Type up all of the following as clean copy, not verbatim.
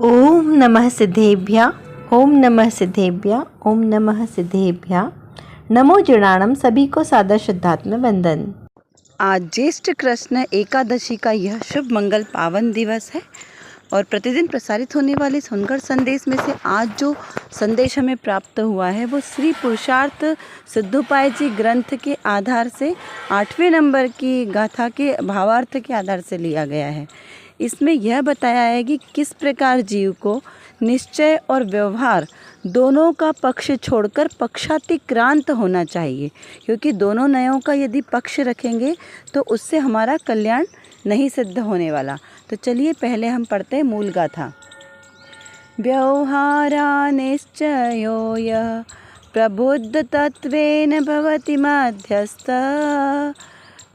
ओम नमः सिद्धेभ्य। ओम नमः सिद्धेभ्य। ओम नमः सिद्धेभ्य। नमो जनाणम। सभी को सादर श्रद्धात्मक वंदन। आज ज्येष्ठ कृष्ण एकादशी का यह शुभ मंगल पावन दिवस है और प्रतिदिन प्रसारित होने वाले सुनकर संदेश में से आज जो संदेश हमें प्राप्त हुआ है वो श्री पुरुषार्थ सिद्धोपाय जी ग्रंथ के आधार से 8वें नंबर की गाथा के भावार्थ के आधार से लिया गया है। इसमें यह बताया है कि किस प्रकार जीव को निश्चय और व्यवहार दोनों का पक्ष छोड़कर पक्षातिक्रांत होना चाहिए, क्योंकि दोनों नयों का यदि पक्ष रखेंगे तो उससे हमारा कल्याण नहीं सिद्ध होने वाला। तो चलिए पहले हम पढ़ते हैं मूल गाथा। व्यवहारा निश्चयो यः प्रबुद्ध तत्वेन भवति मध्यस्थ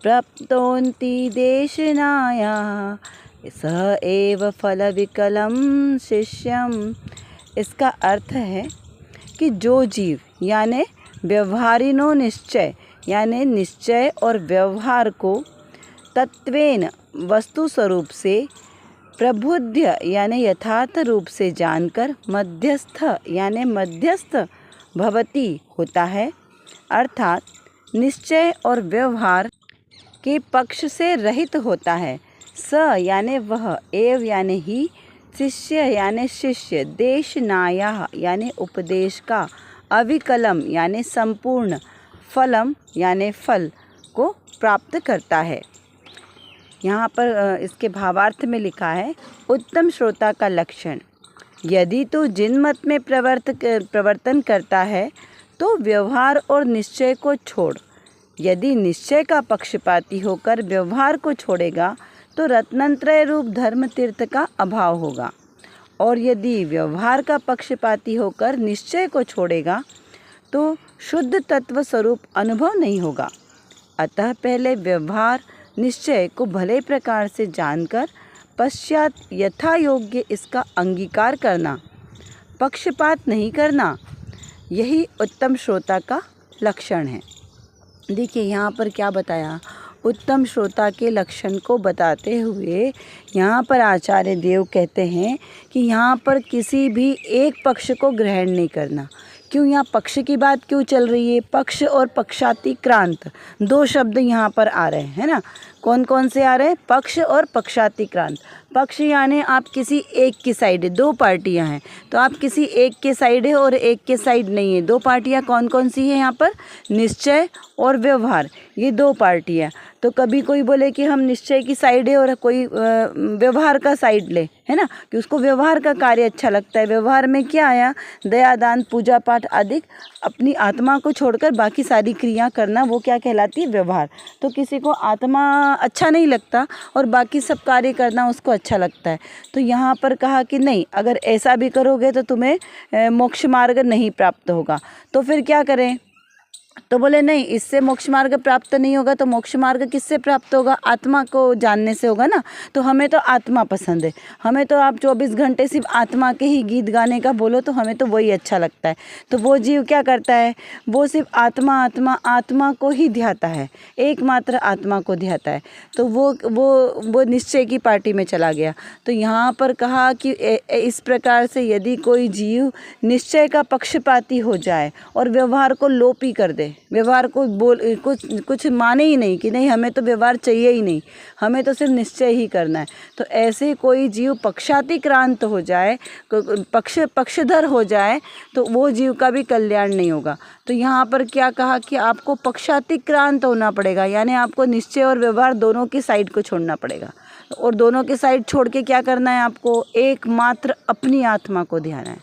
प्राप्तोन्ति देशनायाः स एव फलविकलं शिष्यम। इसका अर्थ है कि जो जीव यानी व्यवहारिनो निश्चय यानी निश्चय और व्यवहार को तत्वेन वस्तु स्वरूप से प्रबुद्ध यानी यथार्थ रूप से जानकर मध्यस्थ यानी मध्यस्थ भवति होता है, अर्थात निश्चय और व्यवहार के पक्ष से रहित होता है। स यानी वह, एव यानी ही, शिष्य यानी शिष्य, देशनाया यानी उपदेश का, अविकलम यानी संपूर्ण, फलम यानी फल को प्राप्त करता है। यहाँ पर इसके भावार्थ में लिखा है, उत्तम श्रोता का लक्षण। यदि तू जिन मत में प्रवर्तन करता है तो व्यवहार और निश्चय को छोड़। यदि निश्चय का पक्षपाती होकर व्यवहार को छोड़ेगा तो रत्नत्रय रूप धर्म तीर्थ का अभाव होगा, और यदि व्यवहार का पक्षपाती होकर निश्चय को छोड़ेगा तो शुद्ध तत्व स्वरूप अनुभव नहीं होगा। अतः पहले व्यवहार निश्चय को भले प्रकार से जानकर पश्चात यथा योग्य इसका अंगीकार करना, पक्षपात नहीं करना, यही उत्तम श्रोता का लक्षण है। देखिए यहाँ पर क्या बताया, उत्तम श्रोता के लक्षण को बताते हुए यहाँ पर आचार्य देव कहते हैं कि यहाँ पर किसी भी एक पक्ष को ग्रहण नहीं करना। क्यों यहाँ पक्ष की बात क्यों चल रही है? पक्ष और पक्षातिक्रांत दो शब्द यहाँ पर आ रहे हैं, है ना। कौन कौन से आ रहे हैं? पक्ष और पक्षातिक्रांत। पक्ष यानी आप किसी एक की साइड है, दो पार्टियां हैं तो आप किसी एक के साइड है और एक के साइड नहीं है। दो पार्टियां कौन कौन सी है यहाँ पर? निश्चय और व्यवहार, ये दो पार्टियां। तो कभी कोई बोले कि हम निश्चय की साइड है और कोई व्यवहार का साइड ले, है ना, कि उसको व्यवहार का कार्य अच्छा लगता है। व्यवहार में क्या आया? दया दान पूजा पाठ आदि, अपनी आत्मा को छोड़कर बाकी सारी क्रिया करना, वो क्या कहलाती है? व्यवहार। तो किसी को आत्मा अच्छा नहीं लगता और बाकी सब कार्य करना उसको अच्छा लगता है। तो यहाँ पर कहा कि नहीं, अगर ऐसा भी करोगे तो तुम्हें मोक्ष मार्ग नहीं प्राप्त होगा। तो फिर क्या करें? तो बोले नहीं, इससे मोक्ष मार्ग प्राप्त नहीं होगा। तो मोक्ष मार्ग किससे प्राप्त होगा? आत्मा को जानने से होगा ना। तो हमें तो आत्मा पसंद है, हमें तो आप 24 घंटे सिर्फ आत्मा के ही गीत गाने का बोलो तो हमें तो वही अच्छा लगता है। तो वो जीव क्या करता है? वो सिर्फ आत्मा आत्मा आत्मा को ही ध्याता है, एकमात्र आत्मा को ध्याता है। तो वो निश्चय की पार्टी में चला गया। तो यहाँ पर कहा कि इस प्रकार से यदि कोई जीव निश्चय का पक्षपाती हो जाए और व्यवहार को लोप ही कर दे, व्यवहार को कुछ माने ही नहीं कि नहीं हमें तो व्यवहार चाहिए ही नहीं, हमें तो सिर्फ निश्चय ही करना है, तो ऐसे कोई जीव पक्षातिक्रांत हो जाए, पक्षधर हो जाए, तो वो जीव का भी कल्याण नहीं होगा। तो यहाँ पर क्या कहा कि आपको पक्षातिक्रांत होना पड़ेगा, यानी आपको निश्चय और व्यवहार दोनों की साइड को छोड़ना पड़ेगा। और दोनों के साइड छोड़ के क्या करना है? आपको एकमात्र अपनी आत्मा को ध्यान है।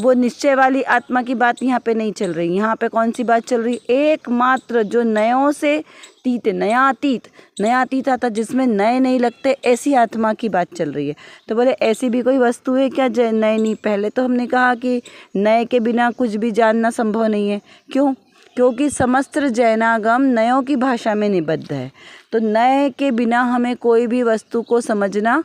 वो निश्चय वाली आत्मा की बात यहाँ पे नहीं चल रही। यहाँ पे कौन सी बात चल रही? एकमात्र जो नयों से तीत, नयातीत आता जिसमें नए नहीं लगते, ऐसी आत्मा की बात चल रही है। तो बोले ऐसी भी कोई वस्तु है क्या जो नए नहीं? पहले तो हमने कहा कि नए के बिना कुछ भी जानना संभव नहीं है। क्यों? क्योंकि समस्त जैनागम नयों की भाषा में निबद्ध है। तो नए के बिना हमें कोई भी वस्तु को समझना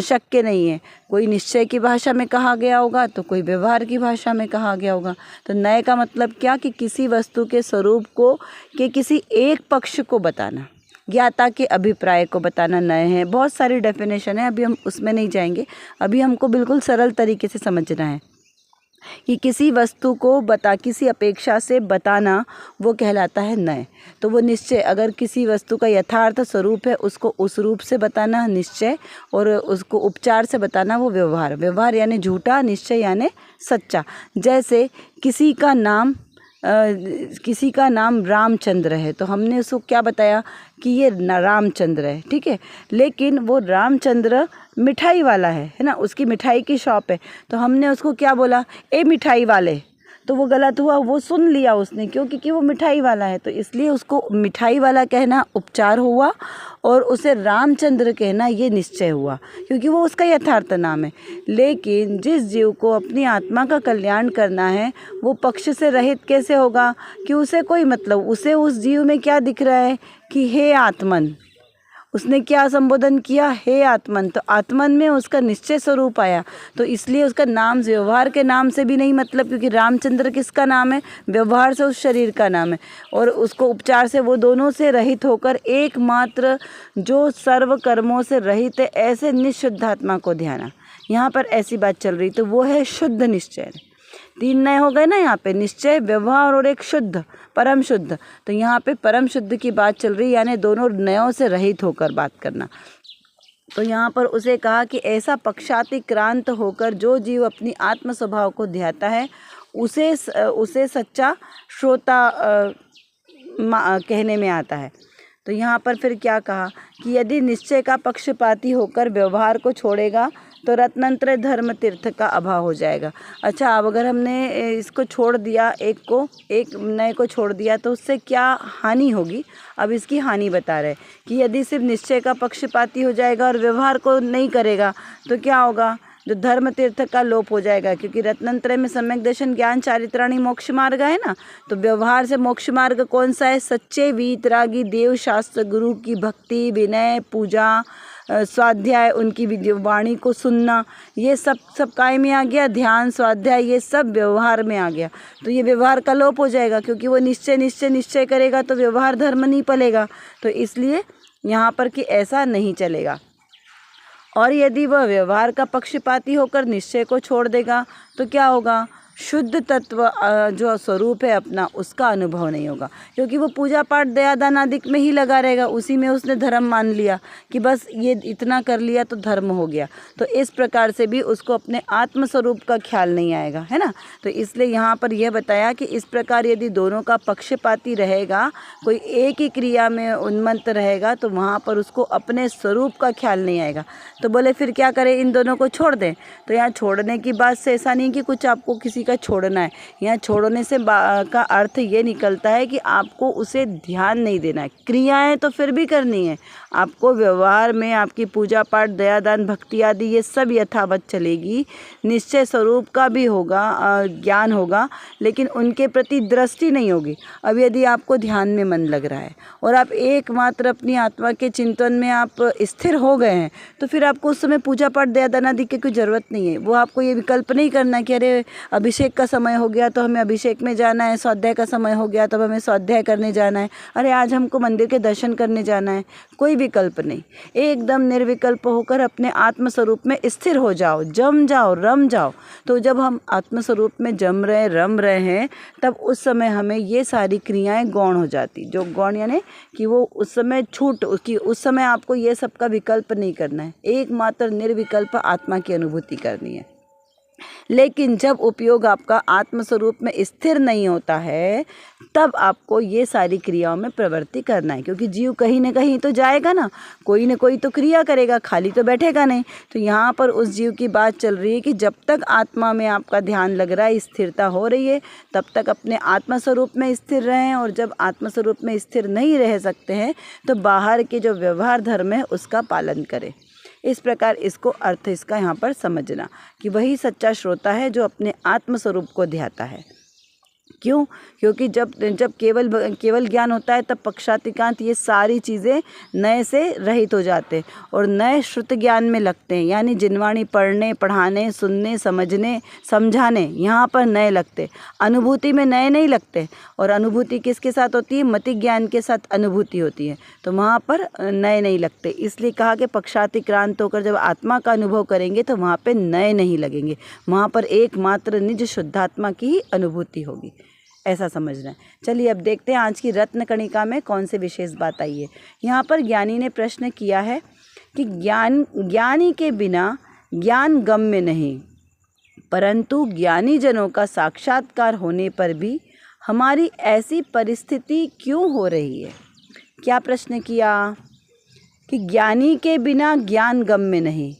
शक्य नहीं है। कोई निश्चय की भाषा में कहा गया होगा तो कोई व्यवहार की भाषा में कहा गया होगा। तो नए का मतलब क्या? कि किसी वस्तु के स्वरूप को, कि किसी एक पक्ष को बताना, ज्ञाता के अभिप्राय को बताना नय है। बहुत सारी डेफिनेशन है, अभी हम उसमें नहीं जाएंगे। अभी हमको बिल्कुल सरल तरीके से समझना है कि किसी वस्तु को किसी अपेक्षा से बताना वो कहलाता है नय। तो वो निश्चय, अगर किसी वस्तु का यथार्थ स्वरूप है उसको उस रूप से बताना निश्चय, और उसको उपचार से बताना वो व्यवहार। व्यवहार यानी झूठा, निश्चय यानी सच्चा। जैसे किसी का नाम रामचंद्र है, तो हमने उसको क्या बताया कि ये रामचंद्र है, ठीक है। लेकिन वो रामचंद्र मिठाई वाला है ना, उसकी मिठाई की शॉप है, तो हमने उसको क्या बोला, ए मिठाई वाले, तो वो गलत हुआ, वो सुन लिया उसने, क्योंकि वो मिठाई वाला है, तो इसलिए उसको मिठाई वाला कहना उपचार हुआ, और उसे रामचंद्र कहना ये निश्चय हुआ, क्योंकि वो उसका यथार्थ नाम है। लेकिन जिस जीव को अपनी आत्मा का कल्याण करना है वो पक्ष से रहित कैसे होगा, कि उसे कोई मतलब, उसे उस जीव में क्या दिख रहा है कि हे आत्मन, उसने क्या संबोधन किया, हे आत्मन, तो आत्मन में उसका निश्चय स्वरूप आया, तो इसलिए उसका नाम व्यवहार के नाम से भी नहीं मतलब, क्योंकि रामचंद्र किसका नाम है, व्यवहार से उस शरीर का नाम है, और उसको उपचार से वो दोनों से रहित होकर एकमात्र जो सर्व कर्मों से रहित है, ऐसे निशुद्धात्मा को ध्याना। यहाँ पर ऐसी बात चल रही, तो वो है शुद्ध निश्चय। 3 नए हो गए ना यहाँ पे, निश्चय, व्यवहार और एक शुद्ध, परम शुद्ध। तो यहाँ पे परम शुद्ध की बात चल रही, यानी दोनों नयों से रहित होकर बात करना। तो यहाँ पर उसे कहा कि ऐसा पक्षातिक्रांत होकर जो जीव अपनी आत्म स्वभाव को ध्याता है उसे सच्चा श्रोता कहने में आता है। तो यहाँ पर फिर क्या कहा कि यदि निश्चय का पक्षपाती होकर व्यवहार को छोड़ेगा तो रत्नंत्र धर्म तीर्थ का अभाव हो जाएगा। अच्छा, अब अगर हमने इसको छोड़ दिया, एक नए को छोड़ दिया, तो उससे क्या हानि होगी, अब इसकी हानि बता रहे कि यदि सिर्फ निश्चय का पक्षपाती हो जाएगा और व्यवहार को नहीं करेगा तो क्या होगा, जो धर्म तीर्थ का लोप हो जाएगा, क्योंकि रत्नंत्रय में सम्यक दर्शन ज्ञान चारित्राणी मोक्ष मार्ग है ना, तो व्यवहार से मोक्ष मार्ग कौन सा है, सच्चे वीतरागी देव शास्त्र गुरु की भक्ति, विनय, पूजा, स्वाध्याय, उनकी वाणी को सुनना, ये सब काय में आ गया, ध्यान, स्वाध्याय, ये सब व्यवहार में आ गया। तो ये व्यवहार का लोप हो जाएगा, क्योंकि वो निश्चय करेगा तो व्यवहार धर्म नहीं पलेगा। तो इसलिए यहाँ पर कि ऐसा नहीं चलेगा। और यदि वह व्यवहार का पक्षपाती होकर निश्चय को छोड़ देगा तो क्या होगा, शुद्ध तत्व जो स्वरूप है अपना, उसका अनुभव नहीं होगा, क्योंकि वो पूजा पाठ दया दान आदि में ही लगा रहेगा, उसी में उसने धर्म मान लिया कि बस ये इतना कर लिया तो धर्म हो गया। तो इस प्रकार से भी उसको अपने आत्म स्वरूप का ख्याल नहीं आएगा, है ना। तो इसलिए यहाँ पर यह बताया कि इस प्रकार यदि दोनों का पक्षपाती रहेगा, कोई एक ही क्रिया में उन्मत्त रहेगा, तो वहाँ पर उसको अपने स्वरूप का ख्याल नहीं आएगा। तो बोले फिर क्या करें, इन दोनों को छोड़ दें। तो यहाँ छोड़ने की बात से ऐसा नहीं कि कुछ आपको किसी का छोड़ना है, यहाँ छोड़ने से का अर्थ ये निकलता है कि आपको उसे ध्यान नहीं देना है। क्रियाएं तो फिर भी करनी है आपको, व्यवहार में आपकी पूजा पाठ दया दान भक्ति आदि ये सब यथावत चलेगी, निश्चय स्वरूप का भी होगा, ज्ञान होगा, लेकिन उनके प्रति दृष्टि नहीं होगी। अब यदि आपको ध्यान में मन लग रहा है और आप एकमात्र अपनी आत्मा के चिंतन में आप स्थिर हो गए हैं, तो फिर आपको उस समय पूजा पाठ दया दान आदि की कोई ज़रूरत नहीं है। वो आपको ये विकल्प नहीं करना कि अरे अभिषेक का समय हो गया तो हमें अभिषेक में जाना है, स्वाध्याय का समय हो गया तो हमें स्वाध्याय करने जाना है, अरे आज हमको मंदिर के दर्शन करने जाना है, कोई विकल्प नहीं। एकदम निर्विकल्प होकर अपने आत्म स्वरूप में स्थिर हो जाओ, जम जाओ, रम जाओ। तो जब हम आत्म स्वरूप में जम रहे रम रहे हैं, तब उस समय हमें ये सारी क्रियाएं गौण हो जाती। जो गौण यानी कि वो उस समय छूट, उसकी उस समय आपको ये सब का विकल्प नहीं करना है, एकमात्र निर्विकल्प आत्मा की अनुभूति करनी है। लेकिन जब उपयोग आपका आत्मस्वरूप में स्थिर नहीं होता है, तब आपको ये सारी क्रियाओं में प्रवृत्ति करना है, क्योंकि जीव कहीं ना कहीं तो जाएगा ना कोई तो क्रिया करेगा, खाली तो बैठेगा नहीं। तो यहाँ पर उस जीव की बात चल रही है कि जब तक आत्मा में आपका ध्यान लग रहा है, स्थिरता हो रही है, तब तक अपने आत्मस्वरूप में स्थिर रहें। और जब आत्मस्वरूप में स्थिर नहीं रह सकते हैं तो बाहर के जो व्यवहार धर्म है उसका पालन करें। इस प्रकार इसको अर्थ इसका यहाँ पर समझना कि वही सच्चा श्रोता है जो अपने आत्मस्वरूप को ध्याता है। क्यों? क्योंकि जब जब केवल ज्ञान होता है तब पक्षातिक्रांत ये सारी चीज़ें नए से रहित हो जाते हैं और नए श्रुत ज्ञान में लगते हैं, यानी जिनवाणी पढ़ने, पढ़ाने, सुनने, समझने, समझाने, यहाँ पर नए लगते, अनुभूति में नए नहीं लगते। और अनुभूति किसके साथ होती है? मति ज्ञान के साथ अनुभूति होती है, तो वहाँ पर नए नहीं लगते। इसलिए कहा कि पक्षातिक्रांत होकर जब आत्मा का अनुभव करेंगे तो वहाँ पे नए नहीं लगेंगे, वहाँ पर एकमात्र निज शुद्धात्मा की ही अनुभूति होगी, ऐसा समझना है। चलिए अब देखते हैं आज की रत्न कणिका में कौन सी विशेष बात आई है। यहाँ पर ज्ञानी ने प्रश्न किया है कि ज्ञानी के बिना ज्ञान गम्य नहीं, परंतु ज्ञानी जनों का साक्षात्कार होने पर भी हमारी ऐसी परिस्थिति क्यों हो रही है। क्या प्रश्न किया कि ज्ञानी के बिना ज्ञान गम्य नहीं,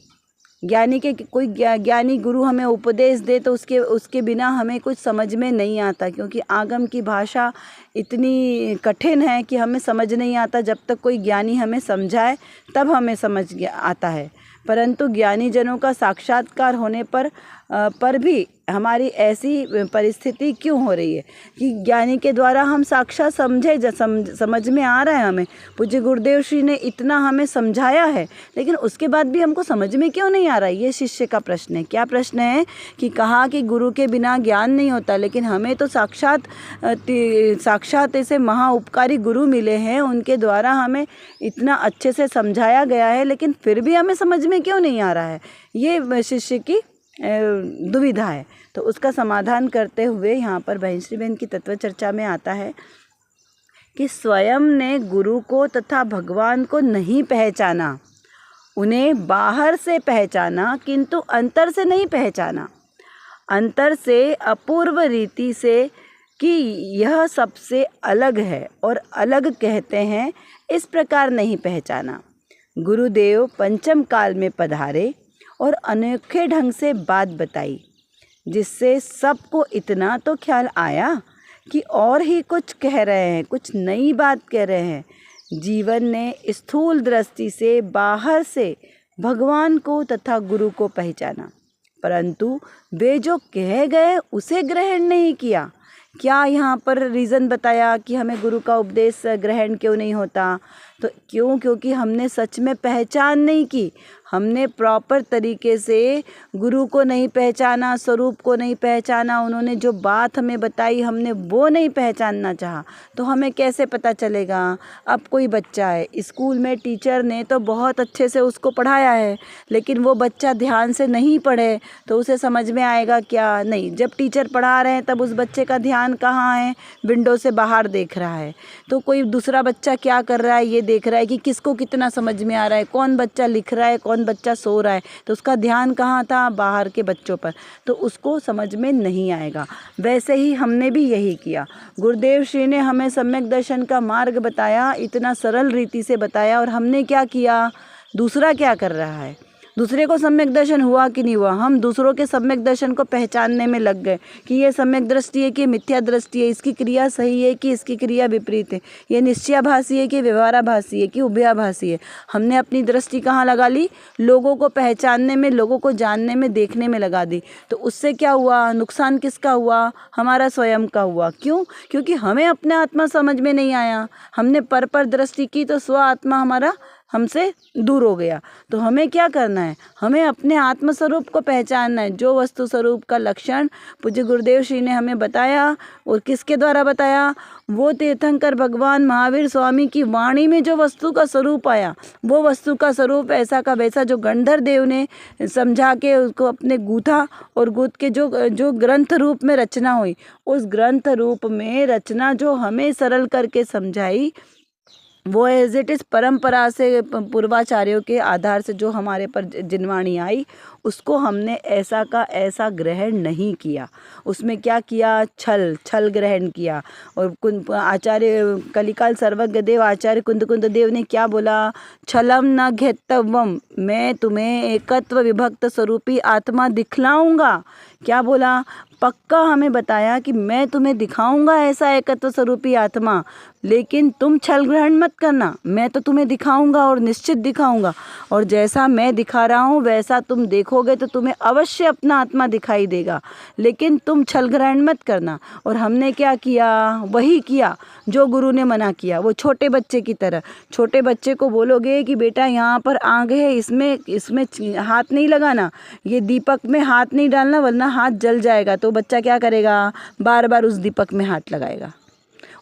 ज्ञानी के कोई ज्ञानी गुरु हमें उपदेश दे तो उसके बिना हमें कुछ समझ में नहीं आता, क्योंकि आगम की भाषा इतनी कठिन है कि हमें समझ नहीं आता। जब तक कोई ज्ञानी हमें समझाए तब हमें समझ आता है, परंतु ज्ञानी जनों का साक्षात्कार होने पर भी हमारी ऐसी परिस्थिति क्यों हो रही है कि ज्ञानी के द्वारा हम साक्षात समझ में आ रहा है हमें। पूज्य गुरुदेव श्री ने इतना हमें समझाया है, लेकिन उसके बाद भी हमको समझ में क्यों नहीं आ रहा है, ये शिष्य का प्रश्न है। क्या प्रश्न है कि कहा कि गुरु के बिना ज्ञान नहीं होता, लेकिन हमें तो साक्षात ऐसे महाउपकारी गुरु मिले हैं, उनके द्वारा हमें इतना अच्छे से समझाया गया है, लेकिन फिर भी हमें समझ में क्यों नहीं आ रहा है, ये शिष्य की दुविधा है। तो उसका समाधान करते हुए यहाँ पर बहनश्री बहन की तत्व चर्चा में आता है कि स्वयं ने गुरु को तथा भगवान को नहीं पहचाना, उन्हें बाहर से पहचाना किंतु अंतर से नहीं पहचाना। अंतर से अपूर्व रीति से कि यह सबसे अलग है और अलग कहते हैं, इस प्रकार नहीं पहचाना। गुरुदेव पंचम काल में पधारे और अनोखे ढंग से बात बताई, जिससे सबको इतना तो ख्याल आया कि और ही कुछ कह रहे हैं, कुछ नई बात कह रहे हैं। जीवन ने स्थूल दृष्टि से बाहर से भगवान को तथा गुरु को पहचाना, परंतु वे जो कह गए उसे ग्रहण नहीं किया। क्या यहाँ पर रीज़न बताया कि हमें गुरु का उपदेश ग्रहण क्यों नहीं होता? तो क्योंकि हमने सच में पहचान नहीं की, हमने प्रॉपर तरीके से गुरु को नहीं पहचाना, स्वरूप को नहीं पहचाना। उन्होंने जो बात हमें बताई हमने वो नहीं पहचानना चाहा, तो हमें कैसे पता चलेगा? अब कोई बच्चा है, स्कूल में टीचर ने तो बहुत अच्छे से उसको पढ़ाया है, लेकिन वो बच्चा ध्यान से नहीं पढ़े तो उसे समझ में आएगा क्या? नहीं। जब टीचर पढ़ा रहे हैं तब उस बच्चे का ध्यान कहाँ है? विंडो से बाहर देख रहा है। तो कोई दूसरा बच्चा क्या कर रहा है ये देख रहा है कि किसको कितना समझ में आ रहा है, कौन बच्चा लिख रहा है, कौन बच्चा सो रहा है, तो उसका ध्यान कहाँ था? बाहर के बच्चों पर, तो उसको समझ में नहीं आएगा। वैसे ही हमने भी यही किया। गुरुदेव श्री ने हमें सम्यक दर्शन का मार्ग बताया, इतना सरल रीति से बताया, और हमने क्या किया? दूसरा क्या कर रहा है? दूसरे को सम्यक दर्शन हुआ कि नहीं हुआ? हम दूसरों के सम्यक दर्शन को पहचानने में लग गए कि ये सम्यक दृष्टि है कि मिथ्या दृष्टि है, इसकी क्रिया सही है कि इसकी क्रिया विपरीत है, ये निश्चयाभासी है कि व्यवहाराभासी है कि उभयाभासी है। हमने अपनी दृष्टि कहाँ लगा ली? लोगों को पहचानने में, लोगों को जानने में, देखने में लगा दी। तो उससे क्या हुआ? नुकसान किसका हुआ? हमारा स्वयं का हुआ। क्यों? क्योंकि हमें अपना आत्मा समझ में नहीं आया, हमने पर दृष्टि की तो स्व आत्मा हमारा हमसे दूर हो गया। तो हमें क्या करना है? हमें अपने आत्म स्वरूप को पहचानना है। जो वस्तु स्वरूप का लक्षण पूज्य गुरुदेव श्री ने हमें बताया, और किसके द्वारा बताया? वो तीर्थंकर भगवान महावीर स्वामी की वाणी में जो वस्तु का स्वरूप आया, वो वस्तु का स्वरूप ऐसा का वैसा जो गंधर्व देव ने समझा के उसको अपने गूथा, और गूथ के जो ग्रंथ रूप में रचना हुई, उस ग्रंथ रूप में रचना जो हमें सरल करके समझाई, वो एज इट इज़ परंपरा से, पूर्वाचार्यों के आधार से जो हमारे पर जिनवाणी आई, उसको हमने ऐसा का ऐसा ग्रहण नहीं किया। उसमें क्या किया? छल ग्रहण किया। और आचार्य कलिकाल सर्वज्ञ देव आचार्य कुंद देव ने क्या बोला? छलम न घेतव्यम, मैं तुम्हें एकत्व विभक्त स्वरूपी आत्मा दिखलाऊंगा। क्या बोला? पक्का हमें बताया कि मैं तुम्हें दिखाऊंगा ऐसा एकत्व स्वरूपी आत्मा, लेकिन तुम छल ग्रहण मत करना, मैं तो तुम्हें दिखाऊंगा और निश्चित दिखाऊंगा, और जैसा मैं दिखा रहा हूँ वैसा तुम देखो देखोगे तो तुम्हें अवश्य अपना आत्मा दिखाई देगा, लेकिन तुम छल ग्रहण मत करना। और हमने क्या किया, वही किया जो गुरु ने मना किया। वो छोटे बच्चे की तरह, छोटे बच्चे को बोलोगे कि बेटा यहाँ पर आग है, इसमें इसमें हाथ नहीं लगाना, ये दीपक में हाथ नहीं डालना वरना हाथ जल जाएगा, तो बच्चा क्या करेगा, बार बार उस दीपक में हाथ लगाएगा।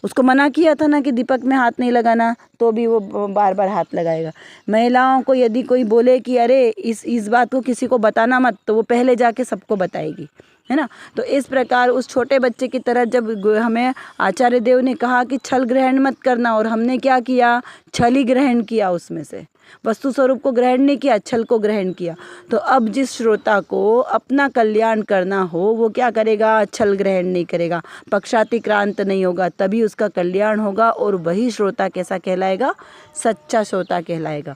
उसको मना किया था ना कि दीपक में हाथ नहीं लगाना, तो भी वो बार बार हाथ लगाएगा। महिलाओं को यदि कोई बोले कि अरे इस बात को किसी को बताना मत, तो वो पहले जाके सबको बताएगी, है ना। तो इस प्रकार उस छोटे बच्चे की तरह जब हमें आचार्य देव ने कहा कि छल ग्रहण मत करना, और हमने क्या किया, छल ही ग्रहण किया, उसमें से वस्तु स्वरूप को ग्रहण नहीं किया, छल को ग्रहण किया। तो अब जिस श्रोता को अपना कल्याण करना हो वो क्या करेगा, छल ग्रहण नहीं करेगा, पक्षातिक्रांत नहीं होगा, तभी उसका कल्याण होगा। और वही श्रोता कैसा कहलाएगा, सच्चा श्रोता कहलाएगा।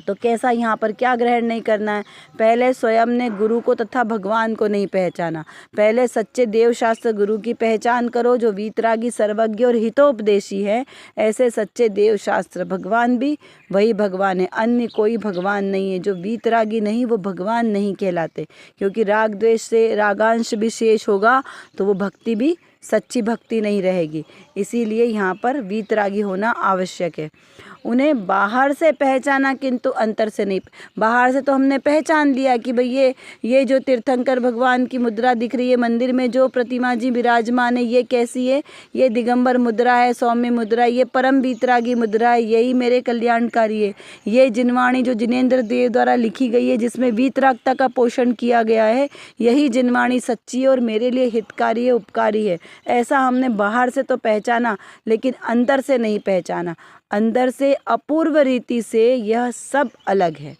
तो कैसा, यहाँ पर क्या ग्रहण नहीं करना है, पहले स्वयं ने गुरु को तथा भगवान को नहीं पहचाना। पहले सच्चे देवशास्त्र गुरु की पहचान करो, जो वीतरागी, सर्वज्ञ और हितोपदेशी है। ऐसे सच्चे देवशास्त्र भगवान भी वही भगवान है, अन्य कोई भगवान नहीं है। जो वीतरागी नहीं वो भगवान नहीं कहलाते, क्योंकि राग द्वेष से रागांश भी शेष होगा तो वो भक्ति भी सच्ची भक्ति नहीं रहेगी। इसीलिए यहाँ पर वीतरागी होना आवश्यक है। उन्हें बाहर से पहचाना किंतु अंतर से नहीं। बाहर से तो हमने पहचान लिया कि भाई ये जो तीर्थंकर भगवान की मुद्रा दिख रही है मंदिर में, जो प्रतिमा जी विराजमान है, ये कैसी है, ये दिगंबर मुद्रा है, सौम्य मुद्रा है, ये परम वीतरागी मुद्रा है, यही मेरे कल्याणकारी है। ये जिनवाणी जो जिनेंद्र देव द्वारा लिखी गई है, जिसमें वीतरागता का पोषण किया गया है, यही जिनवाणी सच्ची है और मेरे लिए हितकारी है, उपकारी है। ऐसा हमने बाहर से तो पहचाना, लेकिन अंदर से नहीं पहचाना। अंदर से अपूर्व रीति से यह सब अलग है।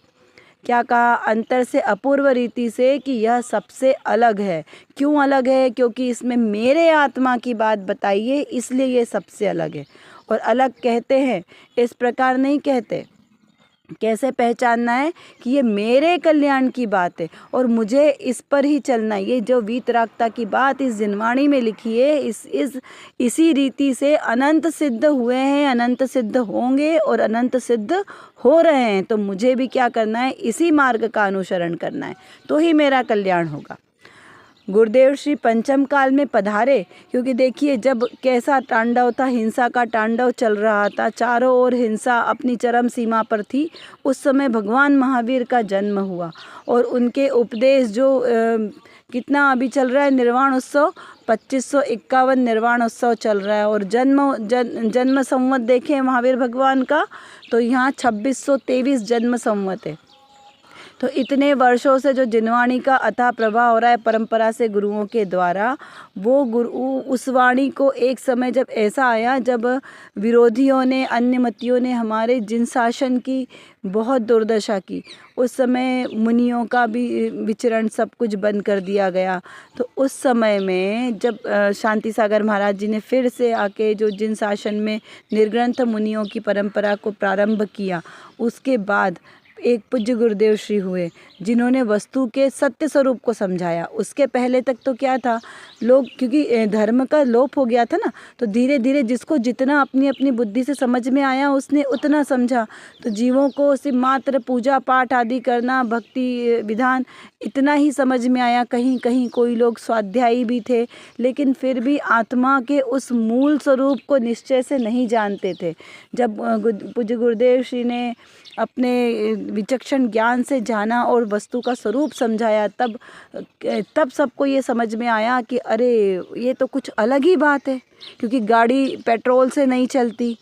क्या कहा, अंतर से अपूर्व रीति से कि यह सबसे अलग है। क्यों अलग है, क्योंकि इसमें मेरे आत्मा की बात बताई है, इसलिए ये सबसे अलग है। और अलग कहते हैं, इस प्रकार नहीं कहते। कैसे पहचानना है कि ये मेरे कल्याण की बात है और मुझे इस पर ही चलना है। ये जो वीतरागता की बात इस जिनवाणी में लिखी है, इसी रीति से अनंत सिद्ध हुए हैं, अनंत सिद्ध होंगे और अनंत सिद्ध हो रहे हैं। तो मुझे भी क्या करना है, इसी मार्ग का अनुसरण करना है, तो ही मेरा कल्याण होगा। गुरुदेव श्री पंचम काल में पधारे, क्योंकि देखिए जब कैसा तांडव था, हिंसा का तांडव चल रहा था, चारों ओर हिंसा अपनी चरम सीमा पर थी। उस समय भगवान महावीर का जन्म हुआ और उनके उपदेश जो कितना अभी चल रहा है, निर्वाण उत्सव 2551 निर्वाण उत्सव चल रहा है। और जन्म संवत देखें महावीर भगवान का, तो यहाँ 2623 जन्म संवत है। तो इतने वर्षों से जो जिनवाणी का अथाह प्रवाह हो रहा है परंपरा से गुरुओं के द्वारा, वो गुरु उस वाणी को एक समय जब ऐसा आया जब विरोधियों ने, अन्य मतियों ने हमारे जिन शासन की बहुत दुर्दशा की, उस समय मुनियों का भी विचरण सब कुछ बंद कर दिया गया। तो उस समय में जब शांति सागर महाराज जी ने फिर से आके जो जिन शासन में निर्ग्रंथ मुनियों की परंपरा को प्रारंभ किया, उसके बाद एक पूज्य गुरुदेव श्री हुए जिन्होंने वस्तु के सत्य स्वरूप को समझाया। उसके पहले तक तो क्या था, लोग क्योंकि धर्म का लोप हो गया था ना, तो धीरे धीरे जिसको जितना अपनी अपनी बुद्धि से समझ में आया उसने उतना समझा। तो जीवों को सिर्फ मात्र पूजा पाठ आदि करना, भक्ति विधान इतना ही समझ में आया। कहीं कहीं कोई लोग स्वाध्यायी भी थे, लेकिन फिर भी आत्मा के उस मूल स्वरूप को निश्चय से नहीं जानते थे। जब पूज्य गुरुदेव श्री ने अपने विचक्षण ज्ञान से जाना और वस्तु का स्वरूप समझाया, तब सबको ये समझ में आया कि अरे ये तो कुछ अलग ही बात है। क्योंकि गाड़ी पेट्रोल से नहीं चलती,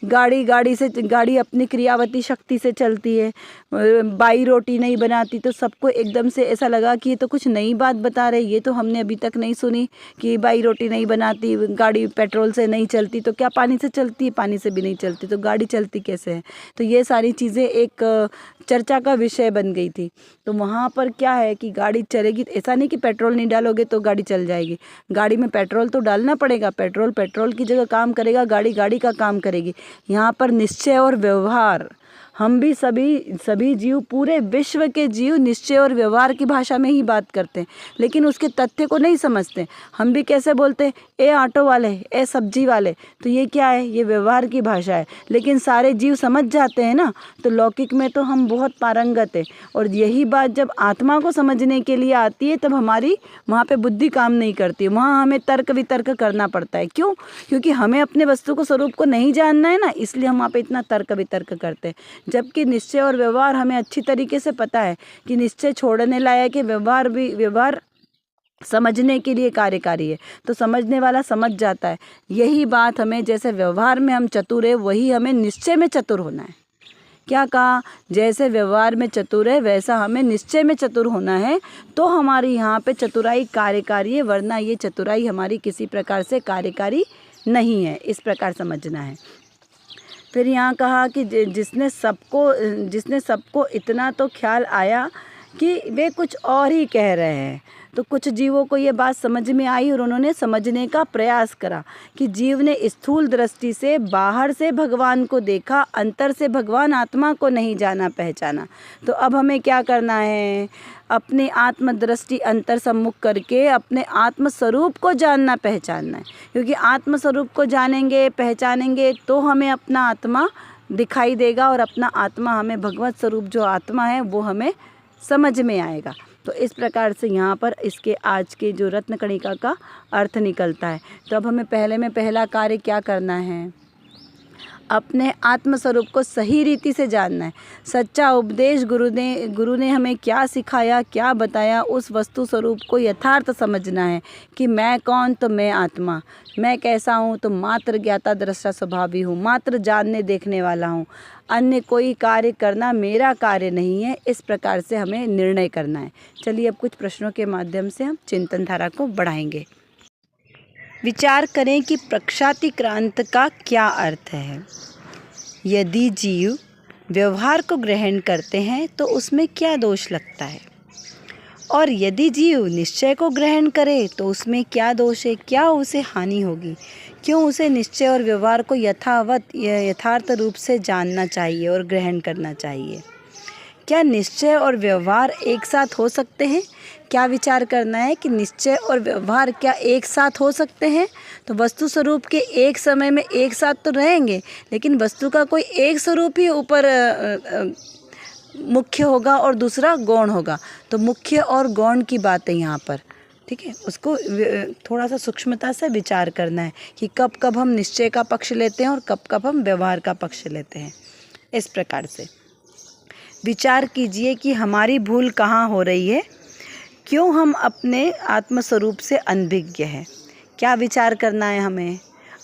गाड़ी अपनी क्रियावती शक्ति से चलती है। बाई रोटी नहीं बनाती, तो सबको एकदम से ऐसा लगा कि ये तो कुछ नई बात बता रहे, ये तो हमने अभी तक नहीं सुनी कि बाई रोटी नहीं बनाती, गाड़ी पेट्रोल से नहीं चलती, तो क्या पानी से चलती है? पानी से भी नहीं चलती, तो गाड़ी चलती कैसे है? तो ये सारी चीज़ें एक चर्चा का विषय बन गई थी। तो वहाँ पर क्या है कि गाड़ी चलेगी, ऐसा नहीं कि पेट्रोल नहीं डालोगे तो गाड़ी चल जाएगी। गाड़ी में पेट्रोल तो डालना पड़ेगा, पेट्रोल की जगह काम करेगा, गाड़ी का काम करेगी। यहाँ पर निश्चय और व्यवहार हम भी सभी जीव, पूरे विश्व के जीव निश्चय और व्यवहार की भाषा में ही बात करते हैं, लेकिन उसके तथ्य को नहीं समझते। हम भी कैसे बोलते हैं, ए ऑटो वाले, ए सब्जी वाले, तो ये क्या है, ये व्यवहार की भाषा है। लेकिन सारे जीव समझ जाते हैं ना, तो लौकिक में तो हम बहुत पारंगत है। और यही बात जब आत्मा को समझने के लिए आती है, तब हमारी वहाँ पे बुद्धि काम नहीं करती, वहाँ हमें तर्क वितर्क करना पड़ता है। क्यों? क्योंकि हमें अपने वस्तु को, स्वरूप को नहीं जानना है ना, इसलिए हम वहाँ पे इतना तर्क वितर्क करते हैं। जबकि निश्चय और व्यवहार हमें अच्छी तरीके से पता है कि निश्चय छोड़ने लायक है, व्यवहार समझने के लिए कार्यकारी है, तो समझने वाला समझ जाता है। यही बात हमें, जैसे व्यवहार में हम चतुर है, वही हमें निश्चय में चतुर होना है। क्या कहा? जैसे व्यवहार में चतुर है, वैसा हमें निश्चय में चतुर होना है, तो हमारी यहाँ पे चतुराई कार्यकारी है, वरना ये चतुराई हमारी किसी प्रकार से कार्यकारी नहीं है। इस प्रकार समझना है। फिर यहाँ कहा कि जिसने सबको इतना तो ख्याल आया कि वे कुछ और ही कह रहे हैं। तो कुछ जीवों को ये बात समझ में आई और उन्होंने समझने का प्रयास करा कि जीव ने स्थूल दृष्टि से बाहर से भगवान को देखा, अंतर से भगवान आत्मा को नहीं जाना पहचाना। तो अब हमें क्या करना है? अपनी आत्मदृष्टि अंतर सम्मुख करके अपने आत्म स्वरूप को जानना पहचानना है। क्योंकि आत्म स्वरूप को जानेंगे, पहचानेंगे, तो हमें अपना आत्मा दिखाई देगा और अपना आत्मा, हमें भगवत स्वरूप जो आत्मा है वो हमें समझ में आएगा। तो इस प्रकार से यहाँ पर इसके आज के जो रत्न कणिका का अर्थ निकलता है। तो अब हमें पहला कार्य क्या करना है? अपने आत्मस्वरूप को सही रीति से जानना है। सच्चा उपदेश गुरु ने हमें क्या सिखाया, क्या बताया, उस वस्तु स्वरूप को यथार्थ समझना है कि मैं कौन, तो मैं आत्मा। मैं कैसा हूँ? तो मात्र ज्ञाता दृष्टा स्वभावी हूँ, मात्र जानने देखने वाला हूँ। अन्य कोई कार्य करना मेरा कार्य नहीं है। इस प्रकार से हमें निर्णय करना है। चलिए अब कुछ प्रश्नों के माध्यम से हम चिंतन धारा को बढ़ाएंगे। विचार करें कि प्रक्षातिक्रांत का क्या अर्थ है। यदि जीव व्यवहार को ग्रहण करते हैं तो उसमें क्या दोष लगता है, और यदि जीव निश्चय को ग्रहण करे तो उसमें क्या दोष है, क्या उसे हानि होगी, क्यों उसे निश्चय और व्यवहार को यथार्थ रूप से जानना चाहिए और ग्रहण करना चाहिए। क्या निश्चय और व्यवहार एक साथ हो सकते हैं? क्या विचार करना है कि निश्चय और व्यवहार क्या एक साथ हो सकते हैं? तो वस्तु स्वरूप के एक समय में एक साथ तो रहेंगे, लेकिन वस्तु का कोई एक स्वरूप ही ऊपर मुख्य होगा और दूसरा गौण होगा। तो मुख्य और गौण की बात है यहाँ पर, ठीक है। उसको थोड़ा सा सूक्ष्मता से विचार करना है कि कब कब हम निश्चय का पक्ष लेते हैं और कब कब हम व्यवहार का पक्ष लेते हैं। इस प्रकार से विचार कीजिए कि हमारी भूल कहाँ हो रही है, क्यों हम अपने आत्मस्वरूप से अनभिज्ञ हैं। क्या विचार करना है? हमें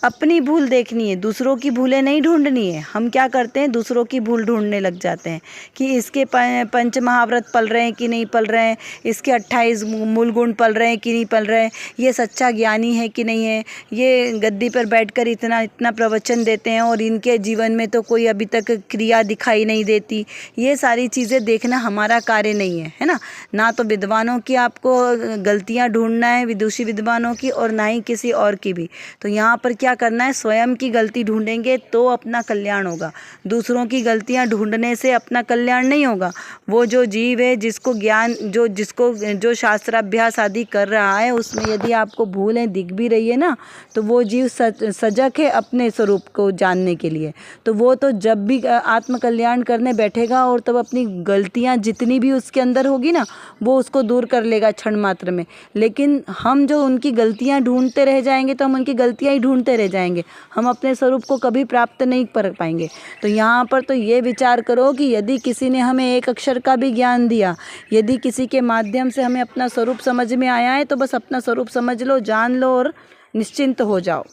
अपनी भूल देखनी है, दूसरों की भूलें नहीं ढूंढनी है। हम क्या करते हैं, दूसरों की भूल ढूंढने लग जाते हैं कि इसके पंच महाव्रत पल रहे हैं कि नहीं पल रहे हैं, इसके 28 मूल गुण पल रहे हैं कि नहीं पल रहे हैं, ये सच्चा ज्ञानी है कि नहीं है, ये गद्दी पर बैठकर इतना प्रवचन देते हैं और इनके जीवन में तो कोई अभी तक क्रिया दिखाई नहीं देती। ये सारी चीज़ें देखना हमारा कार्य नहीं है, है ना तो विद्वानों की आपको गलतियाँ ढूंढना है, विदुषी विद्वानों की, और ना ही किसी और की भी। तो यहाँ पर क्या करना है, स्वयं की गलती ढूंढेंगे तो अपना कल्याण होगा। दूसरों की गलतियां ढूंढने से अपना कल्याण नहीं होगा। वो जो जीव है, जिसको ज्ञान जो शास्त्राभ्यास आदि कर रहा है, उसमें यदि आपको भूलें दिख भी रही है ना, तो वो जीव सजग है अपने स्वरूप को जानने के लिए। तो वो तो जब भी आत्मकल्याण करने बैठेगा और तब अपनी गलतियां जितनी भी उसके अंदर होगी ना, वो उसको दूर कर लेगा क्षण मात्र में। लेकिन हम जो उनकी गलतियां ढूंढते रह जाएंगे तो हम उनकी गलतियां ही ढूंढते रह जाएंगे, हम अपने स्वरूप को कभी प्राप्त नहीं कर पाएंगे। तो यहाँ पर तो ये विचार करो कि यदि किसी ने हमें एक अक्षर का भी ज्ञान दिया, यदि किसी के माध्यम से हमें अपना स्वरूप समझ में आया है, तो बस अपना स्वरूप समझ लो, जान लो और निश्चिंत हो जाओ।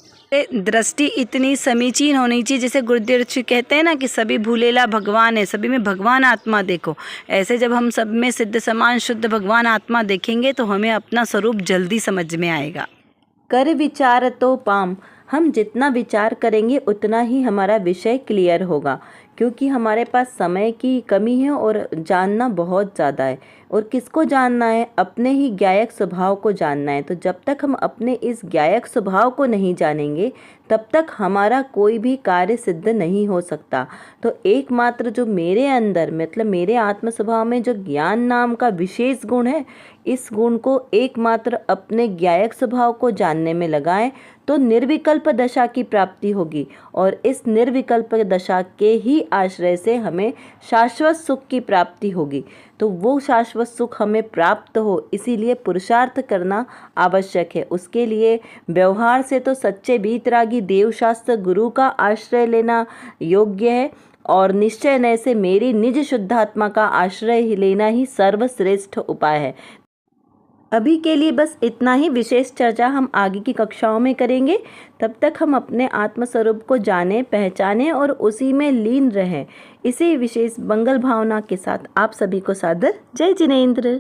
दृष्टि इतनी समीचीन होनी चाहिए, जैसे गुरुदेव जी कहते हैं ना कि सभी भूलेला भगवान है, सभी में भगवान आत्मा देखो। ऐसे जब हम सब में सिद्ध समान शुद्ध भगवान आत्मा देखेंगे तो हमें अपना स्वरूप जल्दी समझ में आएगा। कर विचार तो पाम, हम जितना विचार करेंगे उतना ही हमारा विषय क्लियर होगा, क्योंकि हमारे पास समय की कमी है और जानना बहुत ज़्यादा है। और किसको जानना है? अपने ही ज्ञायक स्वभाव को जानना है। तो जब तक हम अपने इस ज्ञायक स्वभाव को नहीं जानेंगे तब तक हमारा कोई भी कार्य सिद्ध नहीं हो सकता। तो एकमात्र जो मेरे अंदर मतलब मेरे आत्म स्वभाव में जो ज्ञान नाम का विशेष गुण है, इस गुण को एकमात्र अपने ज्ञायक स्वभाव को जानने में लगाएं तो निर्विकल्प दशा की प्राप्ति होगी, और इस निर्विकल्प दशा के ही आश्रय से हमें शाश्वत सुख की प्राप्ति होगी। तो वो शाश्वत सुख हमें प्राप्त हो, इसीलिए पुरुषार्थ करना आवश्यक है। उसके लिए व्यवहार से तो सच्चे वीतरागी देवशास्त्र गुरु का आश्रय लेना योग्य है, और निश्चय नय से मेरी निज शुद्धात्मा का आश्रय लेना ही सर्वश्रेष्ठ उपाय है। अभी के लिए बस इतना ही। विशेष चर्चा हम आगे की कक्षाओं में करेंगे। तब तक हम अपने आत्मस्वरूप को जानें, पहचानें और उसी में लीन रहें। इसी विशेष मंगल भावना के साथ आप सभी को सादर जय जिनेंद्र।